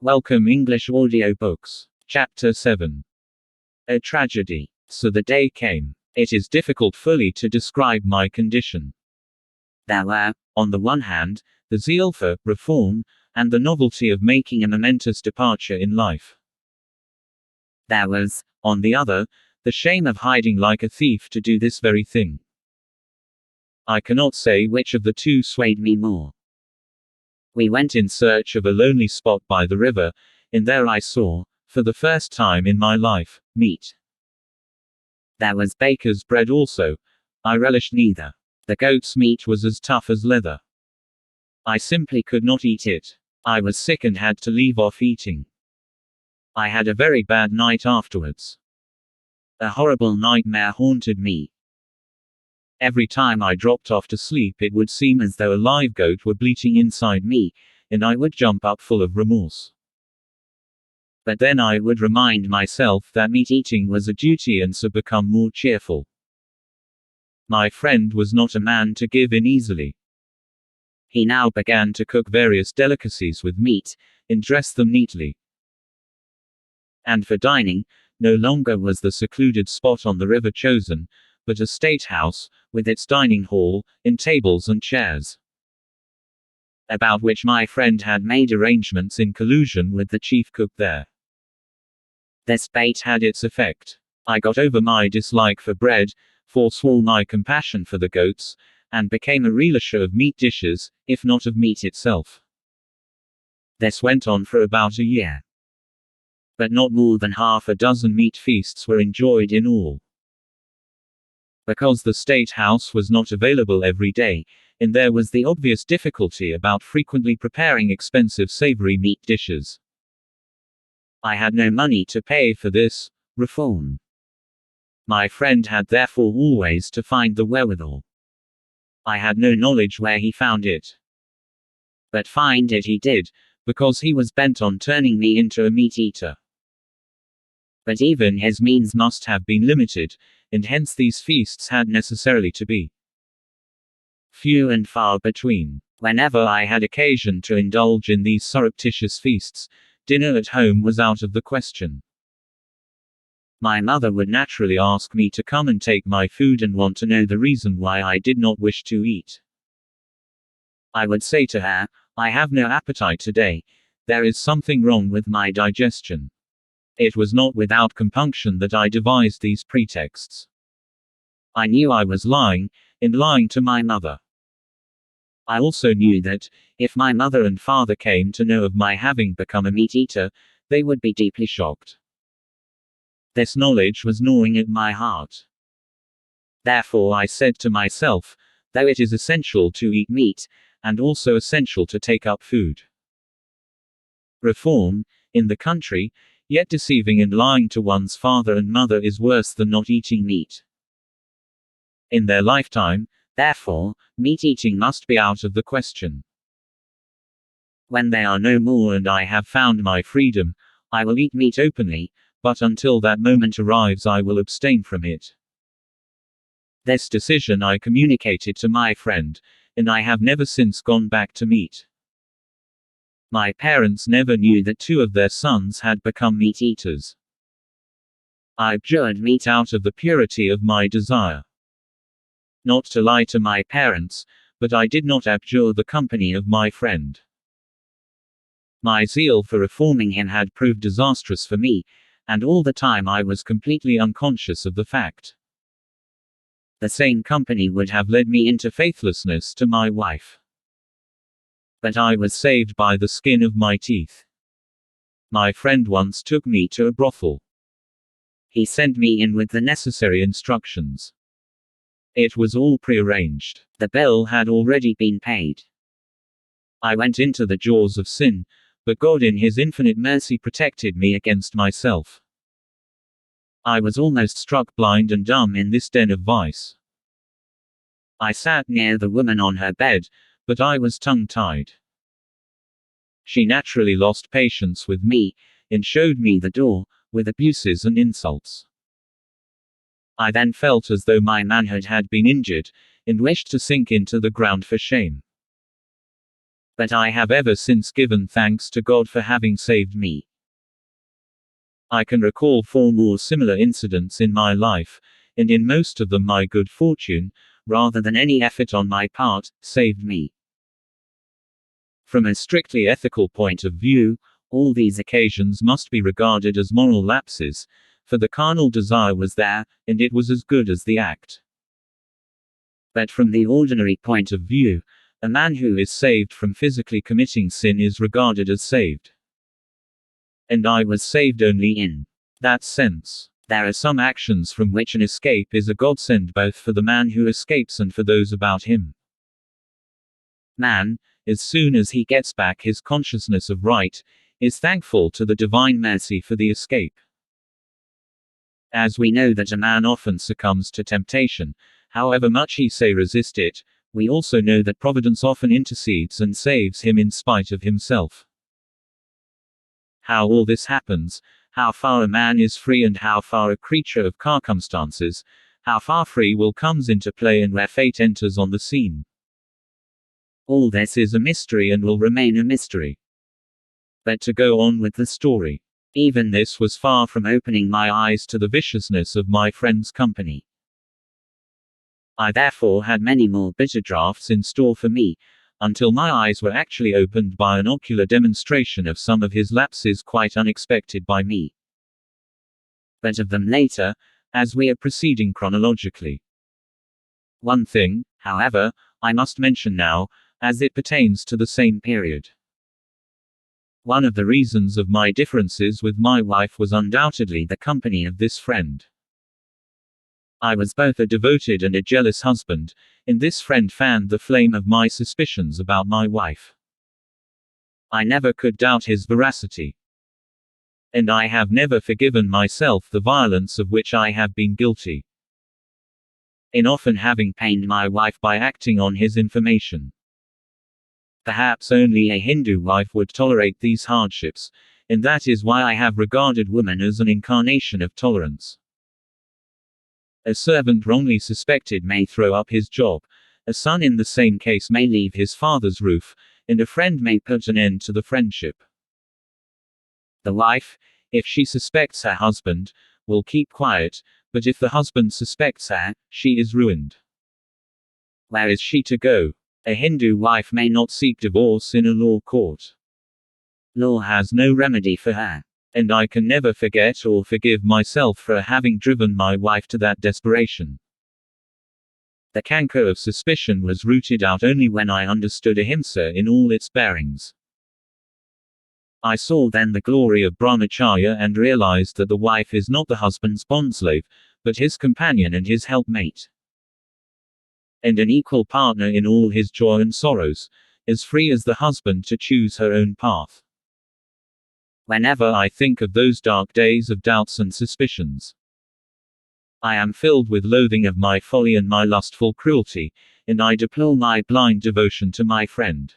Welcome English Audiobooks. Chapter 7. A Tragedy. So the day came. It is difficult fully to describe my condition. There were, on the one hand, the zeal for reform, and the novelty of making a momentous departure in life. There was, on the other, the shame of hiding like a thief to do this very thing. I cannot say which of the two swayed me more. We went in search of a lonely spot by the river, and there I saw, for the first time in my life, meat. There was baker's bread also. I relished neither. The goat's meat was as tough as leather. I simply could not eat it. I was sick and had to leave off eating. I had a very bad night afterwards. A horrible nightmare haunted me. Every time I dropped off to sleep, it would seem as though a live goat were bleating inside me, and I would jump up full of remorse. But then I would remind myself that meat eating was a duty and so become more cheerful. My friend was not a man to give in easily. He now began to cook various delicacies with meat, and dress them neatly. And for dining, no longer was the secluded spot on the river chosen, but a state house, with its dining hall, and tables and chairs, about which my friend had made arrangements in collusion with the chief cook there. This bait had its effect. I got over my dislike for bread, forswore my compassion for the goats, and became a relisher of meat dishes, if not of meat itself. This went on for about a year. But not more than half a dozen meat feasts were enjoyed in all. Because the state house was not available every day, and there was the obvious difficulty about frequently preparing expensive savory meat dishes. I had no money to pay for this reform. My friend had therefore always to find the wherewithal. I had no knowledge where he found it. But find it he did, because he was bent on turning me into a meat eater. But even his means must have been limited, and hence these feasts had necessarily to be few and far between. Whenever I had occasion to indulge in these surreptitious feasts, dinner at home was out of the question. My mother would naturally ask me to come and take my food and want to know the reason why I did not wish to eat. I would say to her, "I have no appetite today. There is something wrong with my digestion." It was not without compunction that I devised these pretexts. I knew I was lying, and lying to my mother. I also knew that, if my mother and father came to know of my having become a meat eater, they would be deeply shocked. This knowledge was gnawing at my heart. Therefore I said to myself, though it is essential to eat meat, and also essential to take up food. Reform, in the country, yet deceiving and lying to one's father and mother is worse than not eating meat. In their lifetime, therefore, meat eating must be out of the question. When they are no more and I have found my freedom, I will eat meat openly, but until that moment arrives I will abstain from it. This decision I communicated to my friend, and I have never since gone back to meat. My parents never knew that two of their sons had become meat eaters. I abjured meat out of the purity of my desire. Not to lie to my parents, but I did not abjure the company of my friend. My zeal for reforming him had proved disastrous for me, and all the time I was completely unconscious of the fact. The same company would have led me into faithlessness to my wife. But I was saved by the skin of my teeth. My friend once took me to a brothel. He sent me in with the necessary instructions. It was all prearranged. The bill had already been paid. I went into the jaws of sin, but God in His infinite mercy protected me against myself. I was almost struck blind and dumb in this den of vice. I sat near the woman on her bed, but I was tongue-tied. She naturally lost patience with me, and showed me the door, with abuses and insults. I then felt as though my manhood had been injured, and wished to sink into the ground for shame. But I have ever since given thanks to God for having saved me. I can recall 4 more similar incidents in my life, and in most of them my good fortune, rather than any effort on my part, saved me. From a strictly ethical point of view, all these occasions must be regarded as moral lapses, for the carnal desire was there, and it was as good as the act. But from the ordinary point of view, a man who is saved from physically committing sin is regarded as saved. And I was saved only in that sense. There are some actions from which an escape is a godsend both for the man who escapes and for those about him. Man, as soon as he gets back his consciousness of right, is thankful to the divine mercy for the escape. As we know that a man often succumbs to temptation, however much he say resist it, we also know that providence often intercedes and saves him in spite of himself. How all this happens, how far a man is free and how far a creature of circumstances, how far free will comes into play and where fate enters on the scene. All this is a mystery and will remain a mystery. But to go on with the story. Even this was far from opening my eyes to the viciousness of my friend's company. I therefore had many more bitter draughts in store for me, until my eyes were actually opened by an ocular demonstration of some of his lapses quite unexpected by me. But of them later, as we are proceeding chronologically. One thing, however, I must mention now, as it pertains to the same period. One of the reasons of my differences with my wife was undoubtedly the company of this friend. I was both a devoted and a jealous husband, and this friend fanned the flame of my suspicions about my wife. I never could doubt his veracity. And I have never forgiven myself the violence of which I have been guilty, in often having pained my wife by acting on his information. Perhaps only a Hindu wife would tolerate these hardships, and that is why I have regarded woman as an incarnation of tolerance. A servant wrongly suspected may throw up his job, a son in the same case may leave his father's roof, and a friend may put an end to the friendship. The wife, if she suspects her husband, will keep quiet, but if the husband suspects her, she is ruined. Where is she to go? A Hindu wife may not seek divorce in a law court. Law has no remedy for her. And I can never forget or forgive myself for having driven my wife to that desperation. The canker of suspicion was rooted out only when I understood ahimsa in all its bearings. I saw then the glory of brahmacharya and realized that the wife is not the husband's bondslave, but his companion and his helpmate. And an equal partner in all his joy and sorrows, as free as the husband to choose her own path. Whenever I think of those dark days of doubts and suspicions, I am filled with loathing of my folly and my lustful cruelty, and I deplore my blind devotion to my friend.